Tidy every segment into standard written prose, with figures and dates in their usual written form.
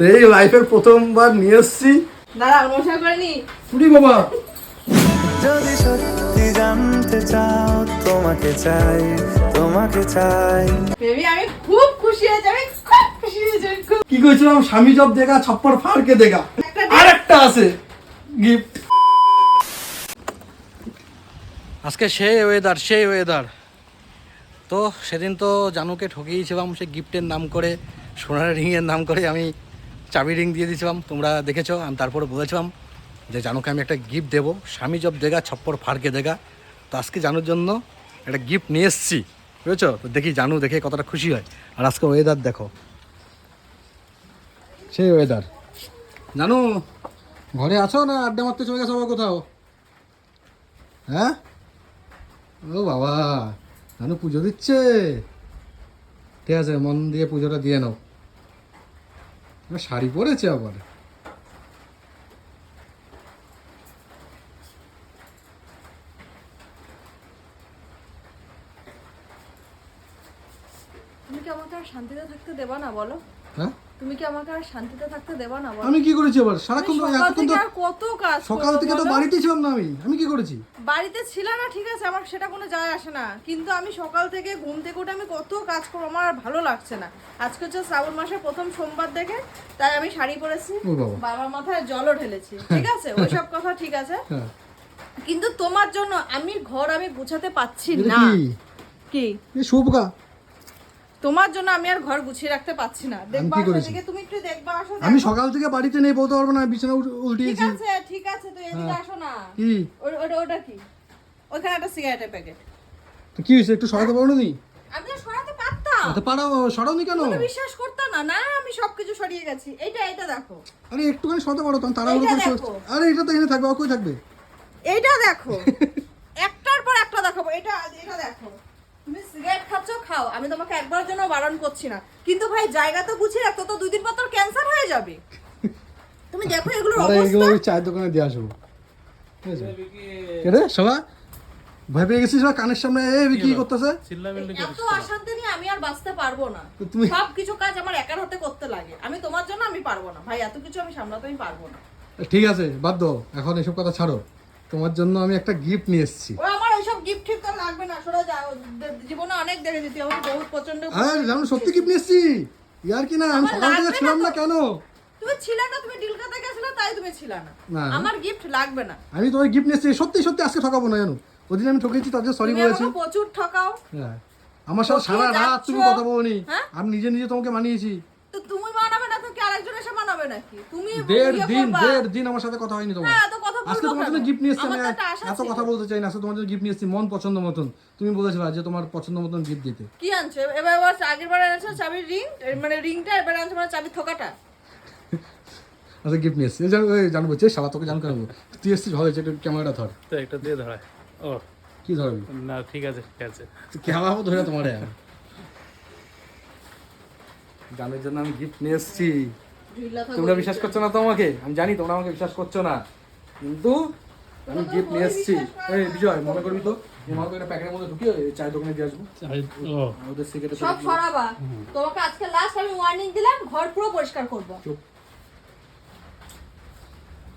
এই লাইফের প্রথমবার নিয়ে এসছি। বাবা যদি সত্যি জানতে চাও তোমাকে চাই তোমাকে চাই। বেবি আমি খুব খুশি হয়েছি, আমি খুব খুশি হয়েছি। কি কইছিলাম, স্বামী জব দেখা ছপ্পর ফাড়কে দেখা। আরেকটা আছে গিফট। আজকে সেই ওয়েদার। তো সেদিন তো জানুকে ঠকিয়েছিলাম, সে গিফটের নাম করে, সোনার রিংয়ের নাম করে আমি চাবি রিং দিয়ে দিয়েছিলাম, তোমরা দেখেছো। আমি তারপরে বলেছিলাম যে জানুকে আমি একটা গিফট দেবো, স্বামী জব দেখা ছপ্পর ফাড়কে দেখা। তো আজকে জানুর জন্য একটা গিফট নিয়ে এসেছি, বুঝেছো? তো দেখি জানু দেখে কতটা খুশি হয়। আর আজকে ওয়েদার দেখো, সেই ওয়েদার। জানু ঘরে আছো না আড্ডা মারতে চলে গেছো আবার কোথাও? হ্যাঁ, ও বাবা, জানু পুজো দিচ্ছে। ঠিক আছে, মন দিয়ে পুজোটা দিয়ে নাও। শাড়ি পরেছে আবার। তুমি কি আমাকে আর শান্তিতে থাকতে দেবা না বলো? হ্যাঁ, তুমি কি আমাকে আর শান্তিতে থাকতে দেবা না বলো? আমি কি করেছি আবার? সারাক্ষণ তো এতক্ষণ তো কত কাজ, সকাল থেকে তো বাড়িতে ছিলাম না। আমি কি করেছি? বাড়িতে ছিল না, ঠিক আছে, আমার সেটা কোনো যায় আসে না, কিন্তু আমি সকাল থেকে ঘুম থেকে উঠে আমি কত কাজ করবো, আমার আর ভালো লাগছে না। আজকে হচ্ছে শ্রাবণ মাসের প্রথম সোমবার দেখে তাই আমি শাড়ি পরেছি, বাবার মাথায় জলও ঢেলেছি, ঠিক আছে, ওইসব কথা ঠিক আছে, কিন্তু তোমার জন্য আমি গুছাতে পাচ্ছি না। কি শুভকা, তোমার জন্য আমি আর ঘর গুছিয়ে রাখতে পাচ্ছি না। দেখবা সেদিকে, তুমি একটু দেখবা, আসো। আমি সকাল থেকে বাড়িতে নেই, বলতে পারবো না, বিছানা উল্টিয়েছি। ঠিক আছে, তো এদিকে আসো না। কি ওটা কি? ওখানে একটা সিগারেটের প্যাকেট। তো কি হয়েছে, একটু সরাতে পারো নি? আমি তো সরাতে পারতাম। তো পারো, সরাওনি কেন? তুমি বিশ্বাস করতে না? না, আমি সবকিছু সরিয়ে গেছি। এটা দেখো। আরে একটুখানি সরাতে পারো, তখন তাড়াহুড়ো করে। আরে এটা তো এখানে থাকবে, কই থাকবে? এইটা দেখো। একটার পর একটা দেখাবো। এটা দেখো। তুমি সিগারেট খাচ্ছ, খাও, আমি তোমাকে একবারের জন্য বারণ করছি না, কিন্তু ভাই জায়গা তো গুছিয়ে রাখতো, তো 2 দিন পর তোর ক্যান্সার হয়ে যাবে। তুমি দেখো এগুলোর অবস্থা। এগুলো ওই চায়ের দোকানে দিয়ে আসবো। ঠিক আছে, কেরে সবা ভয় পেয়ে গেছিস? কানের সামনে কি করতেছে? এত অশান্তি নিয়ে আমি আর বাঁচতে পারবো না। সব কিছু কাজ আমার একার হাতে করতে লাগে, আমি তোমার জন্য আমি পারবো না ভাই, এত কিছু আমি সামলাতে আমি পারবো না। ঠিক আছে, বাদ দাও এখন এসব কথা, ছাড়ো। তোমার জন্য আমি একটা গিফট নিয়ে এসেছি। ও আমার এইসব গিফট ঠিক তো লাগবে না, সরে যাও। জীবনে অনেক দেখে দিতে, আমি বহুত পছন্দ। আরে জানো, সত্যি গিফট নিয়ে এসেছি। ইয়ার কি না, আমি সকাল থেকে ছিলাম না কেন? তুমি ছিলে না, তুমি ডিলকাতে গেছিলে তাই তুমি ছিলে না। আমার গিফট লাগবে না। আমি তোমার গিফট নিয়ে এসেছি, সত্যি সত্যি আজকে ঠকাবো না, জানো? ওদিন আমি ঠকেছি, তার জন্য সরি বলেছি। তুমি প্রচুর ঠকাও। হ্যাঁ, আমার সাথে সারা রাত তুমি কথা বলোনি, আমি নিজে নিজে তোমাকে মানিয়েছি। তো তুমি মানাবে না তো কি আরেকজন এসে মানাবে নাকি? তুমি দেড় দিন আমার সাথে কথা হয়নি তোমার। হ্যাঁ, তো কথা বলবো। আজকে তোমার জন্য গিফট নিয়ে এসেছি, আমি এত কথা বলতে চাই না। আজকে তোমার জন্য গিফট নিয়ে এসেছি, মন পছন্দ মতন। তুমি বলেছিলে যে তোমার পছন্দ মতন গিফট দিতে। কি আনছো এবার? আগের বার এনেছো চাবির রিং, মানে রিংটা, এবার আনছো মানে চাবির থোকাটা। আচ্ছা, গিফট নিয়ে এসেছি। জানবো যে শালা তোকে জানতে পারবো, তুই এসেছিস ভালো, একটু ক্যামেরাটা ধর তো একটা দিয়ে ধরায়। ও কি ধরবি না, ঠিক আছে ক্যামেরা ধরে তোমার গানের জন্য আমি গিফট নিয়ে এসেছি। তোমরা বিশ্বাস করছো না তো আমাকে, আমি জানি তোমরা আমাকে বিশ্বাস করছো না, কিন্তু আমি গিফট নিয়ে এসেছি। এই বিজয়, মনে করবি তো আমাকে একটা প্যাকেটের মধ্যে ঢুকিয়ে চায়ের দোকানে দিয়ে আসবো। ওদের সিগারেট সব সরাবা। তোমাকে আজকে লাস্ট আমি ওয়ার্নিং দিলাম, ঘর পুরো পরিষ্কার করব। চুপ।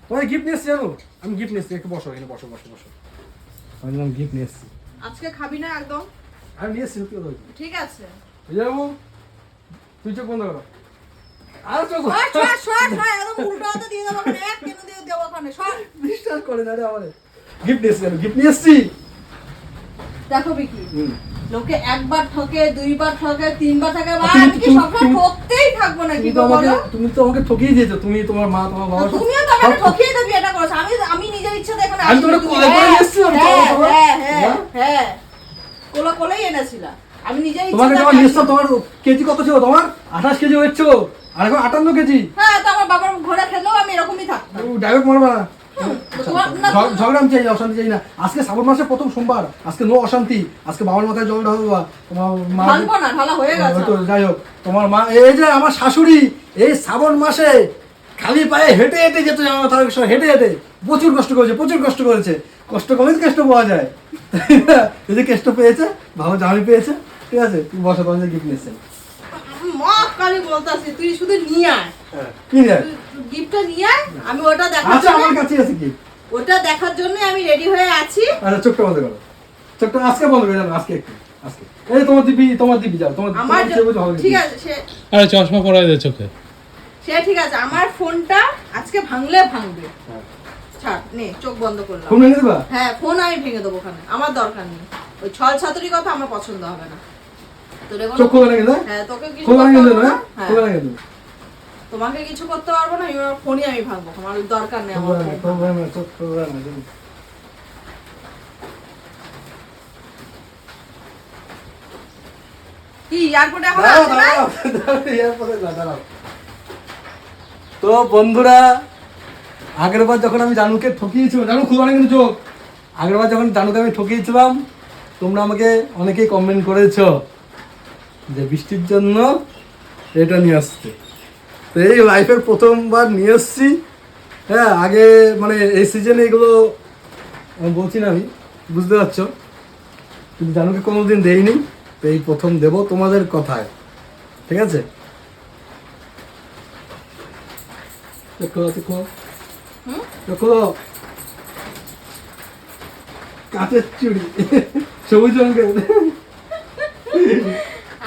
তোমার গিফট নিয়ে এসেছি, জানো? আমি গিফট নিয়ে এসেছি, একটু বসো এখানে, বসো। আমি গিফট নিয়ে এসেছি। আজকে খাবি না একদম? আমি নিয়ে এসেছি, ঠিক আছে। যাবো, তুই চোখ বন্ধ করো। আর চোখ একদম উল্টো হাতে দিয়ে দেবো, এক কেন দিয়ে দেবো ওখানে, সর। বিশ্বাস করে না রে আমারে। গিফট নিয়ে এসেছি, আমি গিফট নিয়ে এসেছি। দেখো বিকি, লোকে একবার ঠকে, 2বার ঠকে, 3বার ঠকে, আমি কি সবসময় ঠকতেই থাকবো নাকি? তুমি তো আমাকে ঠকিয়ে দিয়েছো, তুমি, তোমার মা, তোমার বাবা। তুমিও তো আমাকে ঠকিয়ে দেবে, এটা করছো। আমি নিজের ইচ্ছা দেখো না। আমি তোমাকে কোলে করে এসেছিলাম। হ্যাঁ, কোলেই এনেছিলাম আমি নিজের ইচ্ছা। তোমাকে যখন নিশ্চয়, তোমার কেজি কত ছিল? তোমার 28 কেজি হয়েছে, আর এখন 58 কেজি। হ্যাঁ, তো আমার বাবার ঘোড়া খেলেও আমি এরকমই থাকতাম। ডাইরেক্ট মারবা না, ঝগড়া আমি চাই না, অশান্তি চাই না। আজকে শ্রাবণ মাসের প্রথম সোমবার, আজকে নো অশান্তি। আজকে বাবার মাথায় জল ঢালবা, তোমার মা ঢালা হয়ে গেছে। যাই হোক, তোমার মা, এই যে আমার শাশুড়ি, এই শ্রাবণ মাসে খালি পায়ে হেঁটে হেঁটে যেত, হেঁটে প্রচুর কষ্ট করেছে। কষ্ট কমে কেষ্ট পাওয়া যায়, যদি কেষ্ট পেয়েছে, ভালো জামাই পেয়েছে, ঠিক আছে তুই বসো, তোমার গিফট নিয়েছেন। মা কালি বলতাছি তুই শুধু নিয়ে আয়, কি রে? গিফটটা নিয়ে আয়, আমি ওটা দেখার আচ্ছা আমার জন্য কাছে আছে কি? ওটা দেখার জন্য আমি রেডি হয়ে আছি। আচ্ছা চোখটা বন্ধ করো, চোখটা আজকে বন্ধ করে যাবো, আজকে একটু আজকে। এই তোমার দিবি যাও, তোমার আমার ঠিক আছে আরে চশমা পরাই দে চোখে। সে ঠিক আছে, আমার ফোনটা আজকে ভাঙলে ভাঙবে। ছাড় নে, চোখ বন্ধ করলাম। ফোন ভেঙে দেবা? হ্যাঁ ফোন আমি ভেঙে দেবো, ওখানে আমার দরকার নেই। ওই ছল ছাতুরি কথা আমার পছন্দ হবে না। তোরে কোনো- চোখ খোলা ভেঙে দেবা? হ্যাঁ তোকে কিছু খোলা করতে ভেঙে পারবো দেবো, না। হ্যাঁ হ্যাঁ, খোলা ভেঙে দেবো। তোমাকে কিছু করতে পারবো না, আমার ফোনই আমি ভাঙবো, আমার দরকার নেই আমার ফোন। খোলা ভেঙে চোখ খোলা ভেঙে দেবো। কি এয়ারপোর্টে এখন দাঁড়াও, আসবে না? দাঁড়াও, এরপরে না, দাঁড়াও। তো বন্ধুরা, আগের বার যখন আমি জানুকে ঠকিয়েছিলাম, জানু খুব অনেক কিন্তু চোখ, আগের বার যখন জানুকে আমি ঠকিয়েছিলাম, তোমরা আমাকে অনেকেই কমেন্ট করেছো যে বৃষ্টির জন্য এটা নিয়ে আসতে। তো এই লাইফের প্রথমবার নিয়ে এসছি। হ্যাঁ আগে মানে এই সিজনে এগুলো আমি বলছি না, আমি বুঝতে পারছো, কিন্তু জানুকে কোনোদিন দেইনি, তো এই প্রথম দেব তোমাদের কথায়, ঠিক আছে? দেখো দেখো হুম? দেখো, কাঁচের চুড়ি, সবুজ রঙের।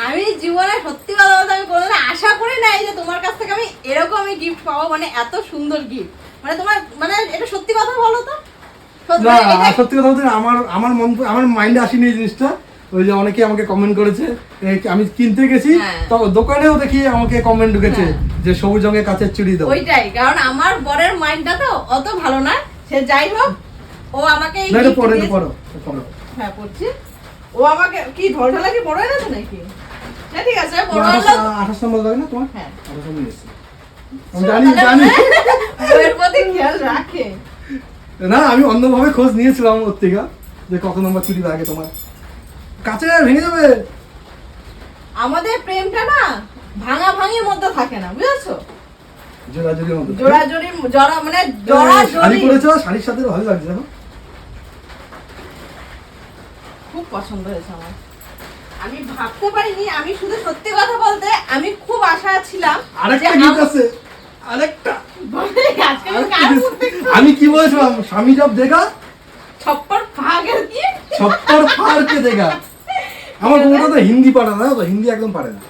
আমি জীবনে সত্যি কথা বলতে আমি কোনোদিন আশা করি নাই যে তোমার কাছ থেকে আমি এরকম আমি গিফট পাবো, মানে এত সুন্দর গিফট। মানে তোমার মানে এটা সত্যি কথা বলো তো, সত্যি না এটা- সত্যি কথা বলতে আমার মাইন্ডে আসেনি এই জিনিসটা। ওই যে অনেকে আমাকে কমেন্ট করেছে, আমি কিনতে গেছি হ্যাঁ। তো দোকানেও দেখি আমাকে কমেন্ট ঢুকেছে হ্যাঁ। যে সবুজ রঙের কাঁচের চুড়ি দাও। ওইটাই, কারণ আমার বরের মাইন্ডটা তো অত ভালো না। সে যাই হোক, ও আমাকে এই না এটা gift পরে দিয়েছে। পড়ো পড়ো। হ্যাঁ পড়ছি। ও আমাকে কি ঢলঢলা কি বড় হয়ে গেছে নাকি? না ঠিক আছে বড় হলো। 28 নম্বর লাগে না তোমার? হ্যাঁ 28 নম্বর এসেছে। আমি জানি বইয়ের প্রতি খেয়াল রাখে। না আমি অন্যভাবে খোঁজ নিয়েছিলাম ওর থেকে যে কত নম্বর চুড়ি লাগে তোমার। কাছে ভেঙে যাবে। আমাদের প্রেমটা না ভাঙা ভাঙির মধ্যে থাকে না, বুঝেছো? জোড়াজোড়ির মতো। জোড়াজোড়ি জড়া মানে জড়াজড়ি। শাড়ি পরেছো, শাড়ির সাথে ভালো লাগছে দেখো। খুব পছন্দ হয়েছে আমার। আমি ভাবতে পারিনি, আমি শুধু সত্যি কথা বলতে আমি খুব আশা ছিলাম আরেকটা যে গিফট আছে, আরেকটা। আজকে আমি কার মুখ দেখবো? আমি কি বলেছিলাম, স্বামী জব দেখা ছপ্পর ভাগের কি? ছপ্পর ফারকে দেখা। আমার বউটা তো হিন্দি পারে না, তো হিন্দি একদম পারে না।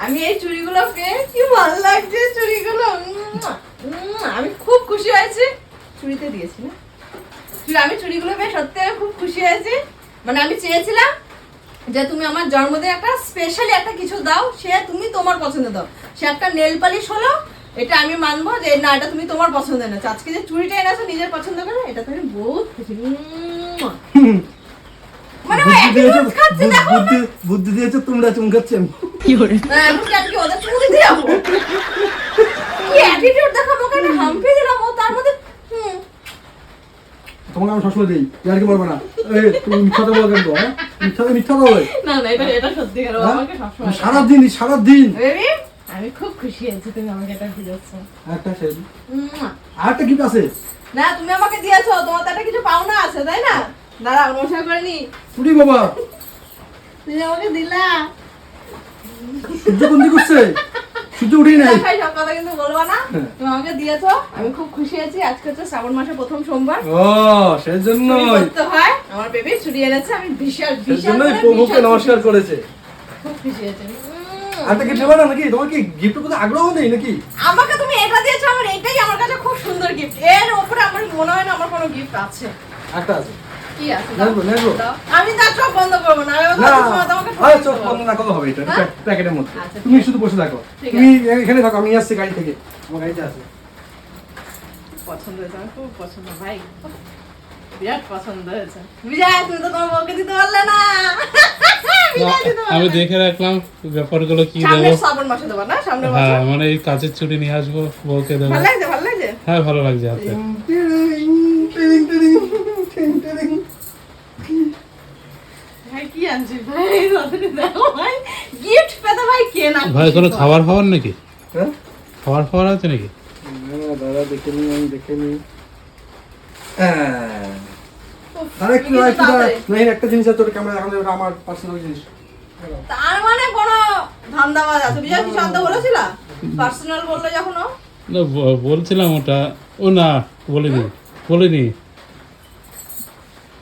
আমি এই চুড়িগুলো পেয়ে কি ভালো লাগছে চুড়িগুলো। আমি খুব খুশি হয়েছি। চুড়িতে দিয়েছি না? আমি চুড়িগুলো পেয়ে সত্যি আমি খুব খুশি হয়েছি। মানে আমি চেয়েছিলাম যে তুমি আমার জন্মদিনে একটা স্পেশালি একটা কিছু দাও, সে তুমি তোমার পছন্দ দাও। সে একটা নেল পালিশ হলো, এটা আমি মানবো যে না এটা তুমি তোমার পছন্দ এনেছো। আজকে যে চুড়িটা এনেছো নিজের পছন্দ করে, এটা তুমি বহুত খুশি। মানে ও বুদ্ধি দিয়েছো, attitude খাচ্ছে, দেখো না? বুদ্ধি দিয়েছো তোমরা, চুমকাচ্ছি আমি। এখন কি আমি কি ওদের চুড়ি দিয়ে যাবো? কি attitude দেখো, আমাকে একটা হাম্পি দিলাম, ও তার মধ্যে তোমাকে আমি সবসময় দিই, আর কি বলবো না। এই তুমি মিথ্যাটা বলো কেন? হ্যাঁ মিথ্যা বলো। না না এটা সত্যি করে হ্যাঁ? আমাকে সবসময় সারাদিন বেবি আমি খুব খুশি হয়েছি তুমি আমাকে এটা দিয়েছো। একটা শেষ, আরেকটা গিফট আছে। না তুমি আমাকে দিয়েছো, তোমার তো একটা কিছু পাওনা আছে তাই না? দাঁড়া নমস্কার করে নি। পুরি বাবা, তুমি আমাকে দিলা। সূর্য কোন দিকে উঠছে? সূর্য উঠেই নাই। দেখাই সব কথা কিন্তু বলবা না। হ্যাঁ। তুমি আমাকে দিয়েছো, আমি খুব খুশি হয়েছি। আজকে হচ্ছে শ্রাবণ মাসের প্রথম সোমবার। ও সেই চুরি জন্যই, করতে হয়, আমার বেবি চুরি এনেছে, আমি বিশাল সেই বিশাল জন্যই করে প্রভুকে বিশাল নমস্কার করেছে। খুব খুশি হয়েছে। আরেকটা গিফট নেবা না নাকি? তোমার কি গিফটের প্রতি আগ্রহ নেই নাকি? আমাকে তুমি এটা দিয়েছো, আমার এটাই আমার কাছে খুব সুন্দর গিফট। এর উপরে আমার মনে হয় না আমার কোনো গিফট আছে। একটা আছে। কি আছে? নেবো, নেবো। দাও। আমি তার চোখ বন্ধ করবো না। আমি না তোমাকে আরে চোখ বন্ধ না করলে হবে, এটা হ্যাঁ? প্যাকেটের মধ্যে। আচ্ছা, তুমি ঠিক শুধু বসে থাকো, ঠিক তুমি এখানে থাকো, আমি আসছি গাড়ি থেকে, আমার গাড়িতে আছে। পছন্দ হয়েছে, আমার খুব পছন্দ ভাই, বিরাট পছন্দ হয়েছে। বিজয় তুমি তো তোমার বউকে দিতে পারলে না। বিজয় দিতে পারলে আমি না। দেখে রাখলাম ব্যাপারগুলো কি সামনের দেবো। শ্রাবণ মাসে দেবো না? সামনের হ্যাঁ বছর। মানে এই কাঁচের চুড়ি নিয়ে আসবো, বউকে দেবো। ভালো লাগছে, ভালো লাগছে। হ্যাঁ ভালো লাগছে হাতে। টিরিং, টিরিং, টিরিং, টিরিং। ভাই কি আনছিস ভাই? তাড়াতাড়ি দেখো ভাই, গিফট পেতে ভাই কে না ভাই কোনো খাবার খাবার নাকি? হ্যাঁ? খাবার খাবার আছে নাকি? না, দাদা দেখে নি, আমি দেখে নি। উফ, আরে একটু তুমি কিন্তু একটু তাড়াতাড়ি। না, একটা জিনিস আছে, ওটা ক্যামেরা এখন, ওটা আমার পার্সোনাল জিনিস। তার মানে কোনো ধান্দাবাজ আছে। বিজয় কি শব্দ বলেছিল? পার্সোনাল বললো যখন ও? না বলছিলাম ওটা, ও না বলিনি।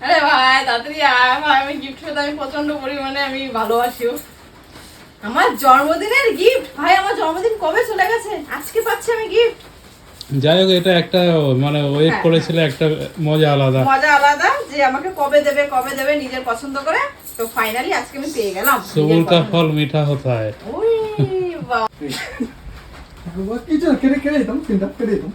আরে ভাই তাড়াতাড়ি আয় ভাই, আমি গিফট পেতে আমি প্রচন্ড পরিমাণে আমি ভালোবাসি। আমার জন্মদিনের গিফট ভাই, আমার জন্মদিন কবে চলে গেছে, আজকে পাচ্ছি আমি গিফট। যাই হোক, এটা একটা মানে ওয়েট হ্যাঁ, করেছিল, একটা মজা আলাদা। মজা আলাদা যে আমাকে কবে দেবে নিজের পছন্দ করে। তো ফাইনালি আজকে আমি পেয়ে গেলাম। সবুর কা ফল মিঠা হতা হয়। ওই বাবা, কি চল কেটে দিতাম, তিনটা কেটে দিতাম।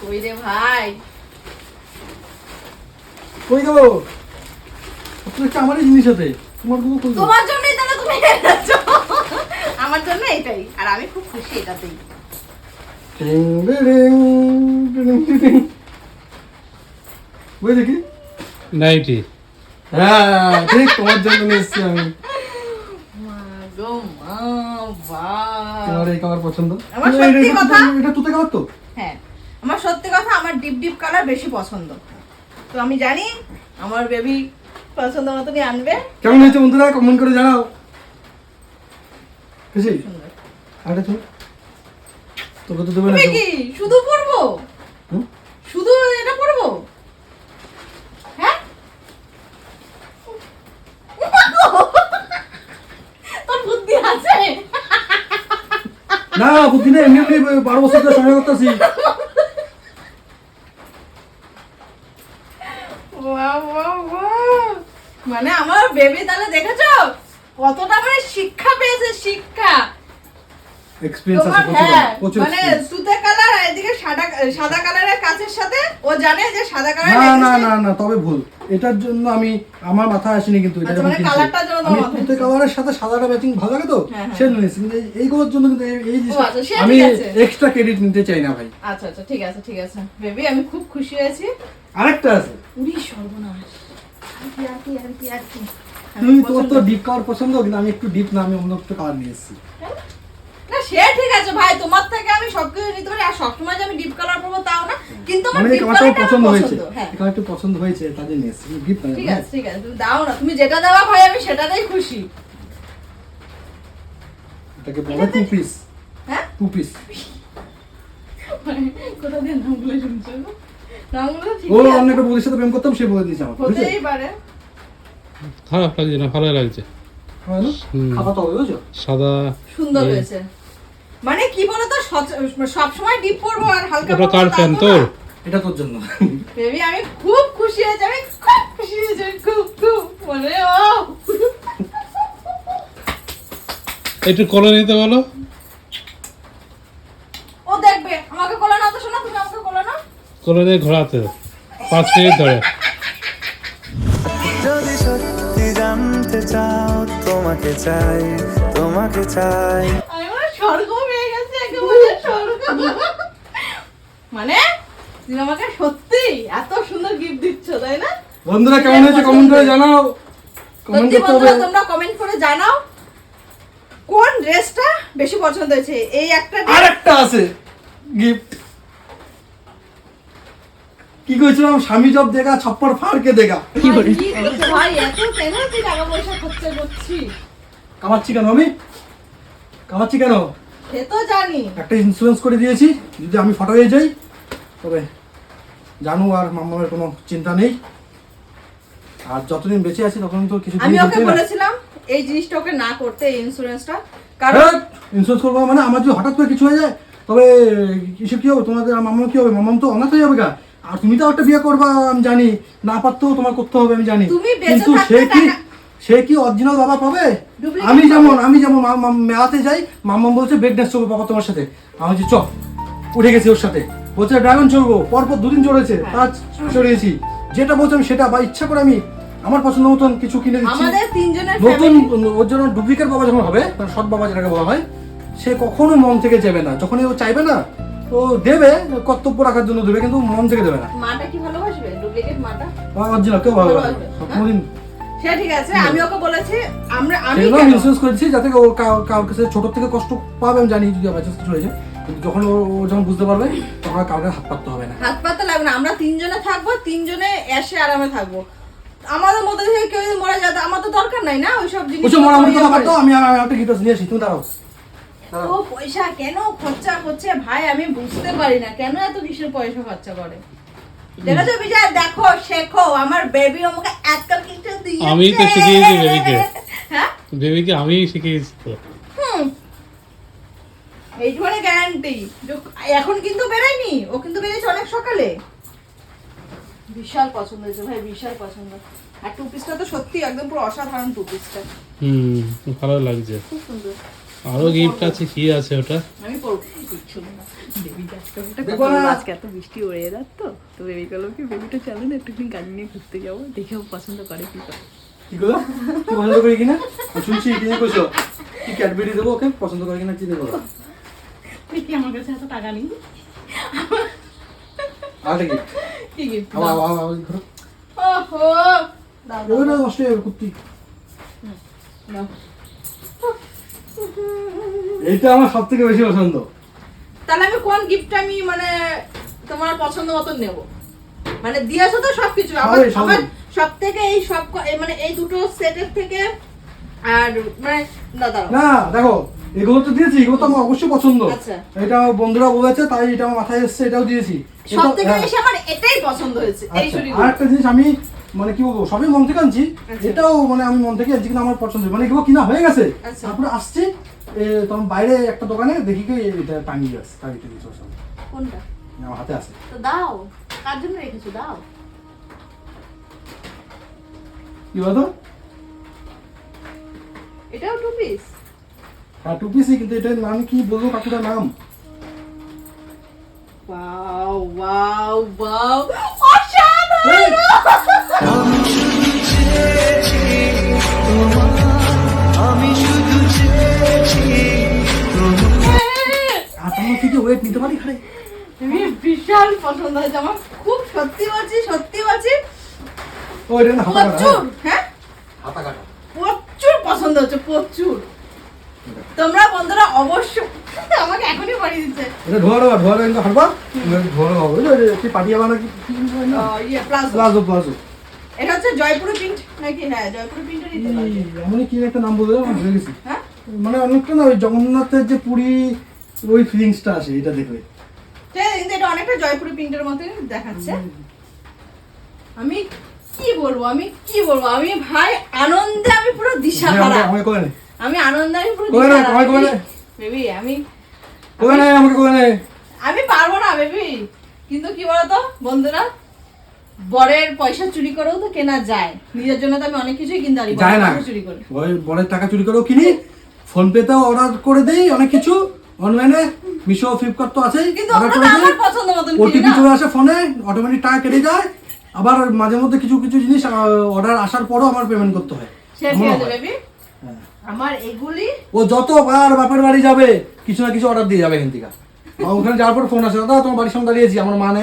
কই রে ভাই, কই দেবো? তুই একটা আমারই জিনিস আছে, তোমার কোনো কই দেবো? তোমার জন্যই তাহলে তুমি এনেছো। আমার জন্য এটাই, আর আমি খুব খুশি এটাতেই। টিং বিড়িং, টিং টিং। ওই দেখি, নাইটি। হ্যাঁ ঠিক তোমার জন্য নিয়ে এসেছি আমি। মা গো মা, বাহ। তোমার এই কালার পছন্দ? আমার সত্যি কথা, এটা তুতে কালার তো? হ্যাঁ আমার সত্যি কথা, আমার ডিপ ডিপ কালার বেশি পছন্দ। তো আমি জানি আমার বেবি পছন্দ মতনই আনবে। কেমন হয়েছে বন্ধুরা, কমেন্ট করে জানাও। খুশি? সুন্দর। আরে তো তোকে তো দেবে না তুমি কেউ। কি শুধু পরবো? হুম? শুধু এটা পরবো? হ্যাঁ তোর বুদ্ধি আছে? না বুদ্ধি নেই, এমনি এমনি 12 বছর ধরে সংগ্রহ করতেছি। বাহ, বাহ, বাহ। মানে আমার বেবি তাহলে দেখেছো কতটা মানে শিক্ষা পেয়েছে, শিক্ষা। এক্সপেরিয়েন্স তোমার আছে প্রচুর, হ্যাঁ, প্রচুর মানে experience। সুতে কালার আর এদিকে সাদা কালারের কাচের সাথে ও জানে যে সাদা কালার। না না না না, তবে ভুল। এটার জন্য আমি আমার মাথায় আসেনি, কিন্তু এটা আচ্ছা, যখন মানে কিনছি, কালারটার জন্য তোমার আমি মাথায় তুতে কালারের সাথে সাদাটা ম্যাচিং ভালো লাগে তো, হ্যাঁ, হ্যাঁ। সেজন্য নিয়েছি। কিন্তু এইগুলোর জন্য কিন্তু এই জিনিসটা আচ্ছা, সে আমি ঠিক আছে। এক্সট্রা ক্রেডিট নিতে চাই না ভাই। আচ্ছা আচ্ছা, ঠিক আছে ঠিক আছে বেবি, আমি খুব খুশি হয়েছি। আরেকটা আছে, উড়ি সর্বনাশ। আর কি আমি তুমি তোমার তো পছন্দ- ডিপ কালার পছন্দ, কিন্তু আমি একটু ডিপ না, আমি অন্য একটু কালার নিয়ে এসেছি। না সে ঠিক আছে ভাই, তোমার থেকে আমি সবকিছু নিতে পারি, আর সবসময় যে আমি ডিপ কালার পরবো তাও না, কিন্তু আমার মানে এই ডিপ কালারটা কালারটা পছন্দ হয়েছে, হ্যাঁ এই কালারটা পছন্দ হয়েছে, তার জন্য নিয়ে এসেছি। গিফট না, ঠিক আছে ঠিক আছে, তুমি দাও না, তুমি যেটা দেওয়া ভাই আমি সেটাতেই খুশি। এটাকে বলে টু পিস। হ্যাঁ টু পিস। কোথা দিয়ে নামগুলো শুনছো? নামগুলো ঠিক ও অন্য একটা বউদের সাথে প্রেম করতাম, সে বলে দিয়েছে আমার, বুঝছো? হতেই পারে। খারাপ লাগছে না, ভালো লাগছে। হয় না? হুম। খাবার তো হবে, বুঝছো? সাদা। সুন্দর এ, হয়েছে। মানে কি বলতো, সব সময় ডিপ পরবো আর হালকা ওটা পরবো কার তা ফ্যান তো তোর? না। এটা তোর জন্য। বেবি আমি খুব খুশি হয়েছি, আমি খুব খুশি হয়েছি, আমি খুব খুব মানে ও একটু কোলে নিতে বলো। ও দেখবে আমাকে কোলে না তো, শোনা তুমি আমাকে কোলে না। কোলে নিয়ে ঘোরাতে 5 মিনিট ধরে। যদি সত্যি জানতে চাও তোমাকে চাই, তোমাকে চাই। আমি মানে স্বর্গ পেয়ে গেছি, একেবারে স্বর্গ। মানে তুমি আমাকে সত্যি এত সুন্দর গিফট দিচ্ছ, তাই না? বন্ধুরা কেমন হয়েছে কমেন্ট করে জানাও, কমেন্ট সত্যি করতে হবে। বন্ধুরা তোমরা কমেন্ট করে জানাও কোন ড্রেসটা বেশি পছন্দ হয়েছে। এই একটা dress- আরেকটা আছে গিফট। কি কইছিলাম, স্বামী জব দেখা ছাপ্পর ফাড়কে দেখা। কি করছে ভাই, এত কেন তুই টাকা পয়সা খরচা করছি? কামাচ্ছি কেন আমি, কামাচ্ছি কেন? সে তো জানি। একটা ইন্স্যুরেন্স করে দিয়েছি, যদি আমি ফটো হয়ে যাই তবে জানু আর মামার কোনো চিন্তা নেই। আর যতদিন বেঁচে আছি ততদিন তো কিছু আমি জিনিস ওকে হতেই না। বলেছিলাম এই জিনিসটা ওকে না করতে, এই ইন্স্যুরেন্সটা, কারণ ইন্স্যুরেন্স করবো মানে আমার যদি হঠাৎ করে কিছু হয়ে যায় তবে কিছু কি হবে, তোমাদের মামার কি হবে? মামাম তো অনাথ হয়ে যাবে গা। আর তুমি তো একটা বিয়ে করবা আমি জানি, না পারতেও তোমার করতে হবে আমি জানি, তুমি বেঁচে কিন্তু থাকতে টাকা- সে কি অরিজিনাল বাবা পাবে? Duplicate আমি যেমন পাবে। মেলাতে যাই, মাম্মাম বলছে বেড ড্যান্স চলবো বাবা তোমার সাথে, আমি বলছি চ, উঠে গেছি ওর সাথে। বলছে ড্রাগন চলবো, পরপর 2 দিন চড়েছে, হ্যাঁ। তার চড়িয়েছি। যেটা বলছে আমি সেটা, বা ইচ্ছা করে আমি আমার পছন্দ মতন কিছু কিনে দিচ্ছি। আমাদের তিনজনের নতুন family- ওর জন্য ডুপ্লিকেট বাবা যখন হবে, মানে সৎ বাবা যেটাকে বলা হয়, সে কখনো মন থেকে যাবে না। যখনই ও চাইবে না ও দেবে, কর্তব্য রাখার জন্য দেবে, কিন্তু মন থেকে দেবে না। মাটা কি ভালোবাসবে? ডুপ্লিকেট মাটা অরিজিনাল কেউ ভালো ভালোবাসবে, কোনোদিন। সে ঠিক আছে। আমি ওকে বলেছি আমি সেগুলো কেন? ইন্স্যুরেন্স করেছি যাতে ও কারোর কাছে ছোট থেকে কষ্ট পাবে, আমি জানি যদি আবার কিছু হয়ে যায়। কিন্তু যখন ও যখন বুঝতে পারবে তখন আর কাউকে হাত পাততে হবে না। হাত পাতা লাগবে না, আমরা তিনজনে থাকবো, তিনজনে এসে আরামে থাকবো। আমাদের মধ্যে থেকে কেউ যদি মরে যায় আমার তো দরকার নাই না ওইসব জিনিস। ওইসব মরামরি কথা বাদ দাও, আমি একটা গিটার নিয়ে আসি, তুমি দাঁড়াও। ও পয়সা কেন খরচা করছে ভাই, আমি বুঝতে পারি না কেন এত কিসের পয়সা খরচা করে। দেখো বিজয়, দেখো শেখো, আমার বেবি আমাকে আজকাল কিছু দিয়ে আমি তো শিখিয়েছি বেবিকে। হ্যাঁ বেবিকে আমি শিখিয়েছি তো। এইটুখানে গ্যারান্টি। এখন কিন্তু বেরায়নি, ও কিন্তু বেরিয়েছে অনেক সকালে। বিশাল পছন্দ হয়েছে ভাই, বিশাল পছন্দ। আর টু পিসটা তো সত্যি একদম পুরো অসাধারণ টু পিসটা, ভালো লাগছে। খুব সুন্দর। আরো গিফট আছে, কি আছে ওটা? আমি পড়বো ইচ্ছু না। বেবিটা দেখো না। আজকে এত বৃষ্টি ওয়েদার তো বেবি গেল কি, বেবিটা চলো না একটু গাড়ি নিয়ে ঘুরতে যাবো, দেখেও পছন্দ করে কি করে। কি করো? কি পছন্দ করে কিনা? আমি শুনছি কি কইছো? কি ক্যাডবেরি দেবো ওকে, পছন্দ করে কিনা কি দেবো? কি আমার কাছে এত টাকা নেই। আরে কি? কি গিফট? করো। ওহো দাও দাও, ওটা নষ্ট হয়ে কুত্তি। দাও। এইটা আমার সবথেকে বেশি পছন্দ। তাহলে আমি কোন গিফট আমি মানে তোমার পছন্দ মতন নেব? মানে দিয়েছো তো সবকিছু আমার, সবই, সবই। আমার সব থেকে এই সব মানে এই দুটো সেটের থেকে আর মানে না দাঁড়াও। না দেখো, এগুলো তো দিয়েছি, এগুলো তো আমার অবশ্যই পছন্দ। আচ্ছা। এটা আমার বন্ধুরা বলেছে তাই এটা আমার মাথায় এসেছে, এটাও দিয়েছি। সব থেকে হ্যাঁ। বেশি আমার এটাই পছন্দ হয়েছে, এই আচ্ছা, চুড়িগুলো। আর একটা জিনিস আমি মানে কি বলবো, সবই মন থেকে আনছি। আচ্ছা। এটাও মানে আমি মন থেকে আনছি, কিন্তু আমার পছন্দ, মানে এগুলো কিনা হয়ে গেছে। আচ্ছা। তারপরে আসছি তখন বাইরে একটা দোকানে দেখি কি এটা টাঙিয়ে আছে, তাই এটা দিয়েছি ওর সঙ্গে। কোনটা? আমার হাতে আছে। তো দাও, কার জন্য রেখেছো দাও। কি বলতো? এটাও টু পিস? হ্যাঁ টু পিসই, কিন্তু এটার নাম কি বলবো, কাকুটার নাম? ওয়াও ওয়াও ওয়াও, অসাধারণ! আর তোমার কি ওয়েট নিতে পারি খারে? বিশাল পছন্দ হয়েছে আমার, খুব সত্যি বলছি ও এটা না, হাতা কাটা। প্রচুর, হ্যাঁ হাতা কাটা। প্রচুর পছন্দ হচ্ছে, প্রচুর। তোমরা বন্ধুরা অবশ্যই আমাকে এখনই বাড়িয়ে দিচ্ছে। এটা ধোয়ারো কিন্তু হারবা ধোয়ারো হবে, কি পাটিয়া বানা কি প্লাজো প্লাজো প্লাজো। এটা হচ্ছে জয়পুরি প্রিন্ট নাকি? হ্যাঁ জয়পুরি প্রিন্টেরই তো লাগে। এমনই কি একটা নাম বলে আমি ভুলে গেছি। হ্যাঁ মানে অনেকটা না ওই জগন্নাথের যে পুরী ওই ফিলিংসটা আসে এটা দেখলে। কিন্তু এটা অনেকটা জয়পুরি প্রিন্টের মতোই দেখাচ্ছে। আমি কি বলবো, আমি ভাই আনন্দে আমি পুরো দিশাহারা। আমাকে কোলে নে, আমি আনন্দে আমি পুরো কোলে নে, দিশাহারা। আমাকে কোলে নে, বেবি আমি কোলে নে, আমাকে কোলে নে। আমি পারবো না বেবি, কিন্তু কি বলতো বন্ধুরা, বরের পয়সা চুরি করেও তো কেনা যায়, নিজের জন্য তো আমি অনেক কিছুই কিনতে পারি, যায় না, চুরি করে। বরের টাকা চুরি করেও কিনি, ফোন পেতেও অর্ডার করে দেই অনেক কিছু অনলাইনে, মিশো ফ্লিপকার্ট তো আছেই, কিন্তু অর্ডার ওটা করে তো দেই, আমার পছন্দ মতন কিনি ওটিপি না। চলে আসে ফোনে, অটোমেটিক টাকা কেটে যায়। আবার মাঝে মধ্যে কিছু কিছু জিনিস অর্ডার আসার পরও আমার পেমেন্ট করতে হয়। সে ঠিক এমনও আছে হয়। বেবি, হ্যাঁ। আমার এগুলি ও যতবার বাপের বাড়ি যাবে কিছু না কিছু অর্ডার দিয়ে যাবে এখান থেকে। আর ওখানে যাওয়ার পর ফোন আসে, দাদা তোমার বাড়ির সামনে দাঁড়িয়েছি, আমার মানে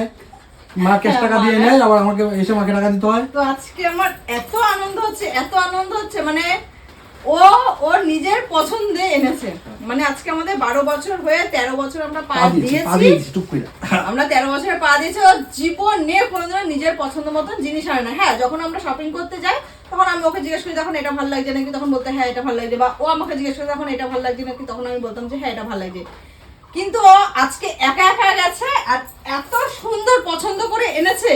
মা ক্যাশ টাকা দিয়ে নেয়, আবার আমাকে এসে মাকে টাকা দিতে হয়। তো আজকে আমার এত আনন্দ হচ্ছে মানে ও ওর নিজের পছন্দে এনেছে। মানে আজকে আমাদের 12 বছর হয়ে 13 বছর আমরা পা পা দিয়েছি। দিয়েছি টুক করে। আমরা 13 বছরে পা দিয়েছি, ও জীবনে কোনোদিনও নিজের পছন্দ মতন জিনিস আনে না। হ্যাঁ যখন আমরা শপিং করতে যাই তখন আমি ওকে জিজ্ঞেস করি তখন এটা ভালো লাগছে নাকি, তখন বলতে হ্যাঁ এটা ভালো লাগছে, বা ও আমাকে জিজ্ঞেস করে তখন এটা ভালো লাগছে নাকি, তখন আমি বলতাম যে হ্যাঁ এটা ভালো লাগছে। কিন্তু ও আজকে একা একা গেছে আর এত সুন্দর পছন্দ করে এনেছে।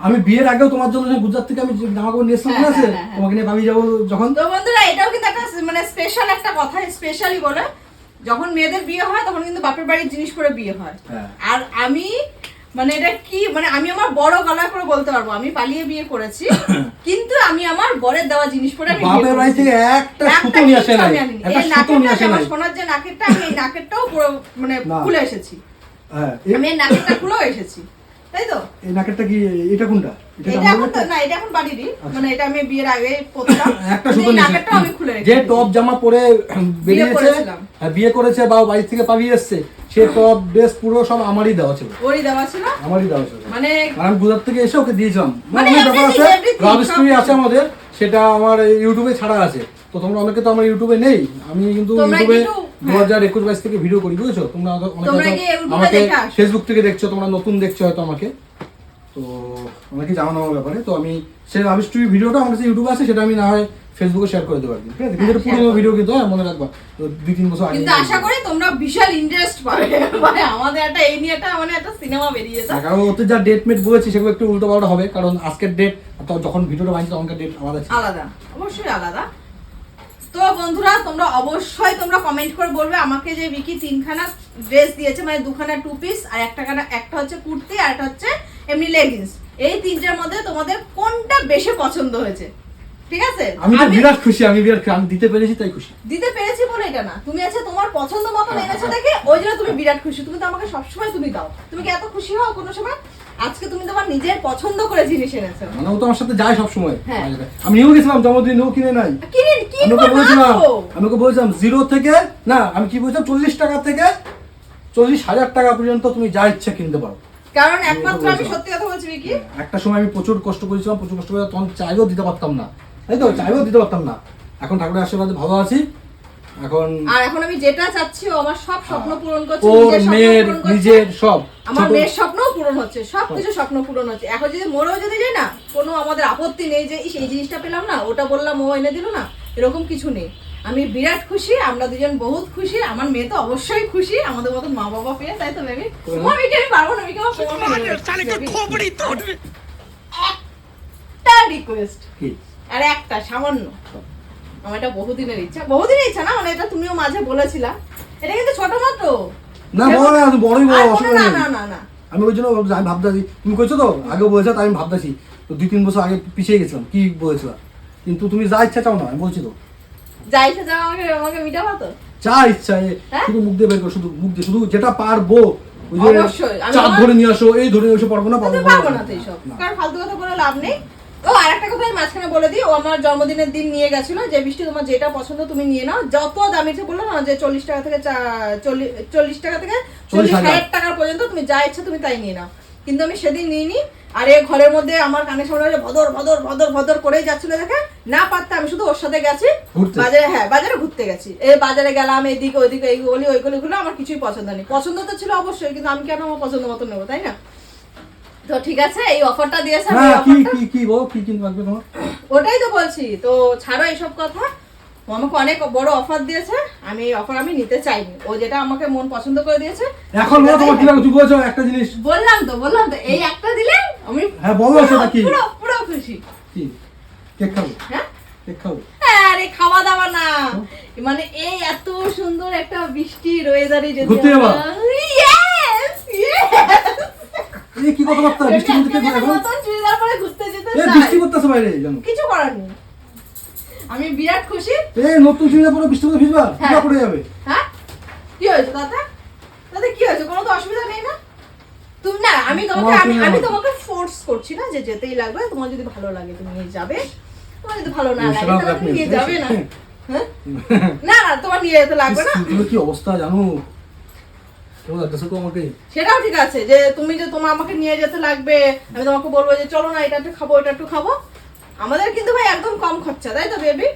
আমি বিয়ের আগেও তোমার জন্য গুজরাট থেকে আমি জামা কাপড় নিয়ে এসেছিলাম, মনে আছে? হ্যাঁ। তোমাকে নিয়ে পালিয়ে যাবো যখন। তো বন্ধুরা এটাও কিন্তু একটা মানে স্পেশাল একটা কথা, স্পেশালি বলে যখন মেয়েদের বিয়ে হয় তখন কিন্তু বাপের বাড়ির জিনিস করে বিয়ে হয়। হ্যাঁ। আর আমি মানে এটা কি মানে আমি আমার বড় গলা করে বলতে পারবো আমি পালিয়ে বিয়ে করেছি, কিন্তু আমি আমার বরের দেওয়া জিনিস পরে আমি বিয়ে বাপের বাড়ি করেছি। থেকে একটা সুতো নিয়ে আসে নাই, একটা এই সুতো নিয়ে আসে নাকেরটা, নাই। আমার সোনার যে নাকেরটা, আমি এই নাকেরটাও পুরো মানে না। খুলে এসেছি। হ্যাঁ, আমি এই নাকেরটা খুলেও এসেছি, তাই তো? এই নাকেরটা কি, এটা কোনটা? এটা আমার এখন তো নাকের? না, এটা এখন বাড়িরই, মানে এটা আমি বিয়ের আগে পরতাম। একটা মানে সুতো এই নিয়ে নাকেরটাও আমি খুলে যে রেখেছি। টপ জামা পরে বেরিয়েছে, করেছিলাম। বিয়ে করেছে বা বাড়ি থেকে পালিয়ে এসছে, সে টপ ড্রেস পুরো সব আমারই দেওয়া ছিল, ওরই দেওয়া ছিল। আমারই দেওয়া ছিল। মানে আর আমি গুজরাট থেকে এসে ওকে দিয়েছিলাম। মানে অনেক ব্যাপার আছে, everything, লাভ সব স্টোরি কিছু। আছে আমাদের, সেটা আমার ইউটিউবে ছাড়া আছে। তো তোমরা অনেকে তো আমার ইউটিউবে নেই, আমি কিন্তু তোমরা ইউটিউবে কিন্তু 2021-22 থেকে ভিডিও করি, বুঝেছো? তোমরা তোমরা গিয়ে ইউটিউবে আমাকে দেখে আসো। ফেসবুক থেকে দেখছো, তোমরা নতুন দেখছো হয়তো আমাকে, তো অনেকে জানো আমার ব্যাপারে। তো আমি সেই আবিষ টিভি ভিডিওটা আমার কাছে ইউটিউবে আছে, সেটা আমি না হয় ফেসবুকে শেয়ার করে দেবো একদিন, ঠিক আছে? কিন্তু এটা পুরোনো ভিডিও কিন্তু, হ্যাঁ মনে রাখবা, তো 2-3 বছর আগে। কিন্তু আশা করি তোমরা বিশাল ইন্টারেস্ট পাবে, মানে আমাদের একটা এই নিয়ে একটা মানে একটা সিনেমা বেরিয়েছে। কারণ ওতে যা ডেট মেট বলেছি সেগুলো একটু উল্টো পাল্টা হবে, কারণ আজকের ডেট যখন ভিডিওটা বানিয়েছি তখনকার ডেট আলাদা ছিল। আলাদা, অবশ্যই আলাদা। তো বন্ধুরা তোমরা অবশ্যই তোমরা কমেন্ট করে বলবে আমাকে যে বিকি 3খানা ড্রেস দিয়েছে, মানে 2খানা 2 পিস আর একটা হচ্ছে কুর্তি আর একটা হচ্ছে এমনি লেগিংস, এই তিনটার মধ্যে তোমাদের কোনটা বেশি পছন্দ হয়েছে, ঠিক আছে? আমি তো বিরাট খুশি, আমি দিতে পেরেছি তাই খুশি। দিতে পেরেছি বলে এটা না, তুমি আছে তোমার পছন্দ মতো এনেছো দেখে ওই জন্য তুমি বিরাট খুশি। তুমি তো আমাকে সবসময় তুমি দাও, তুমি কি এত খুশি হও কোনো সময়? আজকে তুমি তোমার নিজের পছন্দ করে জিনিস এনেছো। মানে ও তো আমার সাথে যায় সব সময়। হ্যাঁ। আমি নিয়েও গেছিলাম জন্মদিন, ও কিনে নাই। কি আমি ওকে বলেছিলাম, বলছিলাম 0 থেকে না, আমি কি বলছিলাম 40 টাকা থেকে 40,000 টাকা পর্যন্ত তুমি যা ইচ্ছা কিনতে পারো। কারণ একমাত্র আমি সত্যি কথা বলছি কি, একটা সময় আমি প্রচুর কষ্ট করেছিলাম, প্রচুর কষ্ট করে তখন চাইলেও দিতে পারতাম না, তাই তো চাইলেও দিতে পারতাম না। এখন ঠাকুরের আশীর্বাদে ভালো আছি। এখন আমি যেটা চাচ্ছি ও আমার সব স্বপ্ন পূরণ করছে, ওর নিজের স্বপ্ন মেয়ের পূরণ করছে, নিজের সব, আমার মেয়ের স্বপ্নও পূরণ হচ্ছে, সবকিছু স্বপ্ন পূরণ হচ্ছে। এখন যদি মরেও যদি যাই না, কোনো আমাদের আপত্তি নেই যে এই জিনিসটা পেলাম না, ওটা বললাম ও এনে দিল না, এরকম কিছু নেই। আমি বিরাট খুশি, আমরা দুজন বহুত খুশি, আমার মেয়ে তো অবশ্যই খুশি আমাদের মতন মা বাবা পেয়ে, তাই তো বেবি? তোমার মেয়েকে আমি পারবো না, মেয়েকে আমার একটা রিকোয়েস্ট, কি আর একটা সামান্য, আমার এটা বহুদিনের ইচ্ছা না, মানে এটা তুমিও মাঝে বলেছিলা, এটা কিন্তু ছোট মাত্র না, বড় না, বড়ই বড়, অসুবিধা না নেই। না না না আমি ওই জন্য আমি ভাবতেছি, তুমি কইছো তো আগেও বলেছো, তাই আমি ভাবতেছি তো 2-3 বছর আগে পিছিয়ে গেছিলাম কি বলেছিলাম, কিন্তু তুমি যা ইচ্ছা চাও না, আমি বলছি তো যাইতে যাও আমাকে মিটাবা তো। যা ইচ্ছা হ্যাঁ? শুধু মুখ দিয়ে বের করো, শুধু মুখ দিয়ে, শুধু যেটা পারবো, ওই যে অবশ্যই, আমি চাঁদ আমার- ধরে নিয়ে আসো, এই ধরে নিয়ে আসো, পারবো না, বলতে পারবো না তো এইসব, কারণ ফালতু কথা বলে লাভ নেই। ও আরেকটা কথা আমি মাঝখানে বলে দিই, ও আমার জন্মদিনের দিন নিয়ে গেছিল যে বৃষ্টি তোমার যেটা পছন্দ তুমি নিয়ে নাও, যত দামি বললো না যে 40 টাকা থেকে 40,000 টাকা পর্যন্ত তুমি যা ইচ্ছা তুমি তাই নিয়ে নাও, কিন্তু আমি সেদিন নিইনি। আর এই ঘরের মধ্যে আমার কানে সামনে ভদর ভদর ভদর ভদর করেই যাচ্ছিল দেখে না পারতে আমি শুধু ওর সাথে গেছি ঘুরতে। বাজারে, হ্যাঁ বাজারে ঘুরতে গেছি, এই বাজারে গেলাম, এইদিকে ওইদিকে এইগুলি ওইগুলো আমার কিছুই পছন্দ নেই। পছন্দ তো ছিল অবশ্যই, কিন্তু আমি কেন আমার পছন্দ মতো নেবো, তাই না? তো ঠিক আছে, এই অফারটা দিয়েছে, আমি না, এই কি অফারটা- কি কি বলো, কি কিনতে লাগবে তোমার? ওটাই তো বলছি, তো ছাড়ো এইসব কথা। ও আমাকে অনেক বড় অফার দিয়েছে, আমি এই অফার আমি নিতে চাইনি, ও যেটা আমাকে মন পছন্দ করে দিয়েছে এখন বলো তোমার কি লাগবে, তুমি বলেছো একটা জিনিস। বললাম তো এই একটা দিলে আমি হ্যাঁ, বলো সেটা কি? পুরো পুরো খুশি। কি কেক খাবো? হ্যাঁ কেক খাবো? আরে খাওয়া দাওয়া না, মানে এই এত সুন্দর একটা বৃষ্টির ওয়েদারে যদি ঘুরতে যাবা? Yes, yes! এই কি কথাবার্তা, বৃষ্টি মধ্যে কেক একটা খাবো? নতুন চুড়িদার পরে ঘুরতে যেতে এই চাই। বৃষ্টি করতেছে বাইরে, জানো? কিছু করার নেই, আমি বিরাট খুশি। এই নতুন চুড়িদার পরে বৃষ্টি মধ্যে ভিজবা, হ্যাঁ। কি পড়ে যাবে? হ্যাঁ কি হয়েছে তাতে কি হয়েছে, কোনো তো অসুবিধা নেই না। তুমি না, আমি তোমাকে তোমার আমি অসুবিধা আমি নেই। তোমাকে ফোর্স করছি না যে যেতেই লাগবে, তোমার যদি ভালো লাগে তুমি নিয়ে যাবে, তোমার যদি ভালো না এই লাগে শোনাও তাহলে তুমি আপনি। নিয়ে যাবে না। হ্যাঁ না না তোমার নিয়ে যেতে লাগবে না, তুমি কি অবস্থা জানো? কেমন লাগতেছে তো আমাকে? সেটাও ঠিক আছে যে তুমি যে তোমার আমাকে নিয়ে যেতে লাগবে, আমি তোমাকে বলবো যে চলো না এটা একটু খাবো এটা একটু খাবো। আমাদের কিন্তু ভাই একদম কম খরচা, তাই তো বেবি?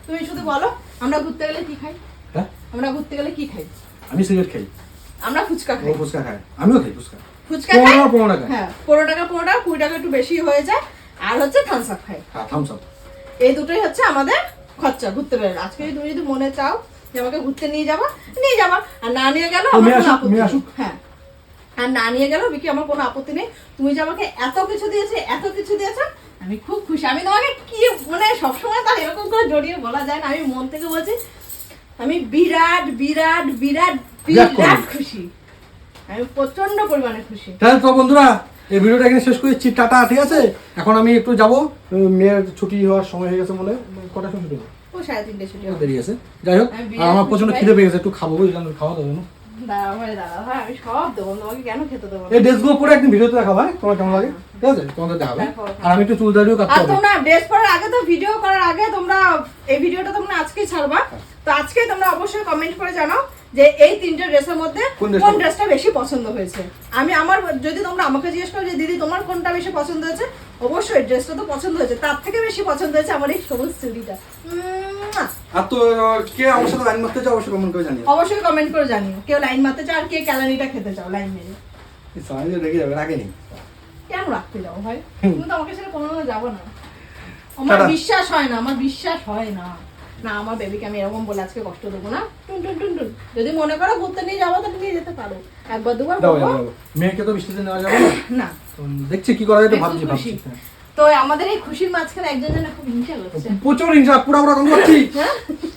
তুমি শুধু বলো আমরা ঘুরতে গেলে কি খাই, হ্যাঁ, আমরা ঘুরতে গেলে কি খাই? আমি সিগারেট খাই, আমরা ফুচকা ও খাই, ফুচকা খাই, আমিও খাই ফুচকা। ফুচকা খাই 15 টাকা। হ্যাঁ 15 টাকা 20 টাকা একটু বেশি হয়ে যায়, আর হচ্ছে থামস আপ খাই। হ্যাঁ, থামস আপ। এই দুটোই হচ্ছে আমাদের খরচা ঘুরতে বেরোলে। আজকে তুমি যদি মনে চাও যে আমাকে ঘুরতে নিয়ে যাবা, আর না নিয়ে গেল তো আমার মেয়ে কোনো আসুক, আপত্তি মেয়ে নেই। আসুক। হ্যাঁ আর না নিয়ে গেলেও বিকি আমার কোনো আপত্তি নেই। তুমি যে আমাকে এত কিছু দিয়েছো আমি খুব খুশি। আমি তোমাকে কি মানে সবসময় তার এরকম করে জড়িয়ে বলা যায় না, আমি মন থেকে বলছি আমি বিরাট বিরাট বিরাট বিরাট খুশি, আমি প্রচন্ড পরিমাণে খুশি। তাহলে তো বন্ধুরা এই ভিডিওটা এখানে শেষ করেছি, টাটা, ঠিক আছে? এখন আমি একটু যাবো, মেয়ের ছুটি হওয়ার সময় হয়ে গেছে, মনে হয় কটা সময় ছুটি হবে? ও 3:30 ছুটি হবে। দেরি আছে, যাই হোক। আমি আর আমার বিরাট প্রচন্ড খুশি খিদে পেয়ে গেছে, একটু খাবো, বুঝলাম, খাওয়া দেবো না। দাঁড়া ভাই আমি সব দেবো, তোমাকে কেন খেতে দেবো না? এই ড্রেসগুলো পরে একদিন ভিডিওতে দেখাবো, হ্যাঁ? তোমার কেমন লাগে, ঠিক আছে? তোমাদের দেখাবে। আর আমি একটু চুল দাড়িও কাটতে আর হবে। তোমরা ড্রেস পরার আগে তো ভিডিও করার আগে তোমরা এই ভিডিওটা তোমরা আজকেই ছাড়বা, তো আজকে তোমরা অবশ্যই কমেন্ট করে জানাও যে এই তিনটে ড্রেসের মধ্যে কোন ড্রেসটা? কোন ড্রেসটা বেশি পছন্দ হয়েছে। আমার যদি তোমরা আমাকে জিজ্ঞেস করো যে দিদি তোমার কোনটা বেশি পছন্দ হয়েছে, অবশ্যই ড্রেসটা তো পছন্দ হয়েছে, তার থেকে বেশি পছন্দ হয়েছে আমার এই সবুজ চুড়িটা। না। আর তো কে আমার সাথে লাইন মারতে চাও অবশ্যই কমেন্ট করে জানিও। অবশ্যই কমেন্ট করে জানিও কেউ লাইন মারতে চাও আর কে ক্যালানিটা খেতে চাও লাইন মেরে। সবাই রেগে যাবে, রাগে নেই। কেন রাখতে যাও ভাই? তুমি তো আমাকে সাথে কোনো যাবো না। আমার টাটা। বিশ্বাস হয় না, আমার বিশ্বাস হয় না। না আমার বেবিকে আমি এরকম বলে আজকে কষ্ট দেবো না। টুন টুন টুন টুন। যদি মনে করো ঘুরতে নিয়ে যাবো তাহলে নিয়ে যেতে পারো, একবার দুবার যাও, বলবো যাও, যাও। মেয়েকে তো বৃষ্টিতে নেওয়া যাবে না। না। তো দেখছি কি করা যায়, তো আমি ভাবছি খুব ভাবছি। খুশি। তো আমাদের এই খুশির মাঝখানে একজন যেন খুব হিংসা করছে। প্রচুর হিংসা, পুরা পুরা গন্ধ পাচ্ছি, হ্যাঁ?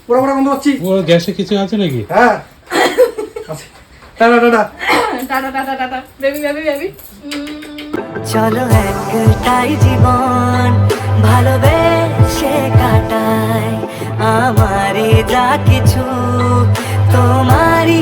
পুরা পুরা গন্ধ পাচ্ছি। ও গ্যাসে কিছু আছে নাকি? হ্যাঁ আছে। Tata tata. Tata tata tata baby baby baby. চলো একটাই জীবন ভালোবেসে কাটাই, আমারই যা কিছু তোমারই